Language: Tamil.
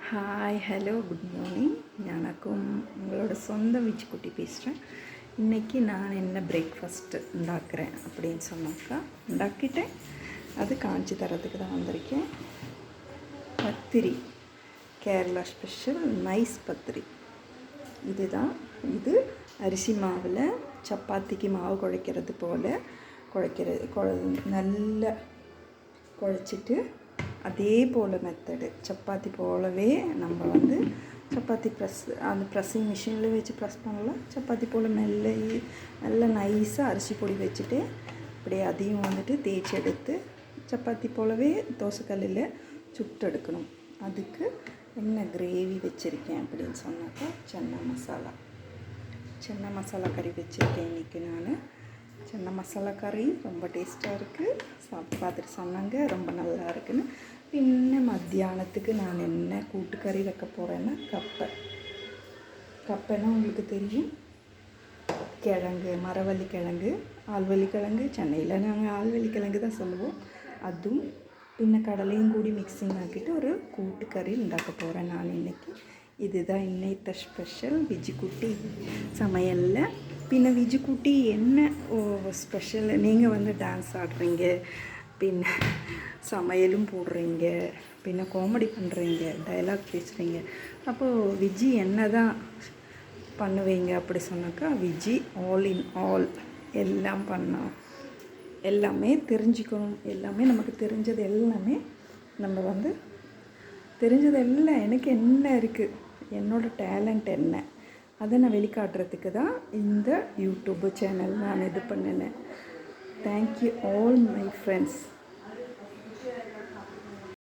Hi hello good morning. எனக்கும் உங்களோட சொந்த விச்சிக்குட்டி பேசுகிறேன். இன்றைக்கி நான் என்ன பிரேக்ஃபாஸ்ட்டு உண்டாக்குறேன் அப்படின்னு சொன்னாக்கா உண்டாக்கிட்டேன். அது காஞ்சி தரத்துக்கு தான் வந்திருக்கேன். பத்திரி, கேரளா ஸ்பெஷல் நைஸ் பத்திரி. இது அரிசி மாவில் சப்பாத்திக்கு மாவு குழைக்கிறது போல் நல்லா குழைச்சிட்டு அதே போல் மெத்தடு சப்பாத்தி போலவே நம்ம சப்பாத்தி அந்த ப்ரெஸ்ஸிங் மிஷினில் வச்சு ப்ரெஸ் பண்ணலாம். சப்பாத்தி போல் நல்ல நைஸாக அரிசி பொடி வச்சுட்டு அப்படியே அதையும் தேய்ச்சி எடுத்து சப்பாத்தி போலவே தோசைக்கல்லில் சுட்டு எடுக்கணும். அதுக்கு என்ன கிரேவி வச்சுருக்கேன் அப்படின்னு சொன்னாக்கா சென்னா மசாலா கறி வச்சுருக்கேன். இன்றைக்கி நான் சென்னா மசாலா கறி ரொம்ப டேஸ்ட்டாக இருக்குது. சாப்பிட்டு பார்த்துட்டு சொன்னாங்க ரொம்ப நல்லா இருக்குன்னு. இன்னும் மத்தியானத்துக்கு நான் என்ன கூட்டுக்கறி வைக்க போகிறேன்னா கப்பைன்னா உங்களுக்கு தெரியும், கிழங்கு, மரவள்ளி கிழங்கு, ஆள்வள்ளி கிழங்கு, சென்னையில் நாங்கள் ஆள்வள்ளி கிழங்கு தான் சொல்லுவோம். அதுவும் கடலையும் கூடி மிக்சிங் ஆக்கிட்டு ஒரு கூட்டுக்கறி உண்டாக்க போகிறேன் நான் இன்றைக்கி. இதுதான் இன்னைத்த ஸ்பெஷல் விஜிக்குட்டி சமையலில். விஜிக்குட்டி என்ன ஸ்பெஷல்? நீங்கள் டான்ஸ் ஆடுறீங்க, சமையலும் போடுறீங்க, காமெடி பண்ணுறீங்க, டைலாக் பேசுகிறீங்க. அப்போது விஜி என்ன தான் பண்ணுவீங்க அப்படி சொன்னாக்கா, விஜி ஆல் இன் ஆல் எல்லாம் பண்ணோம், எல்லாமே தெரிஞ்சுக்கணும். எல்லாமே நமக்கு தெரிஞ்சது எல்லாமே நம்ம தெரிஞ்சது எல்லாம் எனக்கு என்ன இருக்குது, என்னோடய டேலண்ட் என்ன, அதை நான் வெளிக்காட்டுறதுக்கு தான் இந்த யூடியூப் சேனல் நான் இது பண்ணினேன். Thank you all my friends.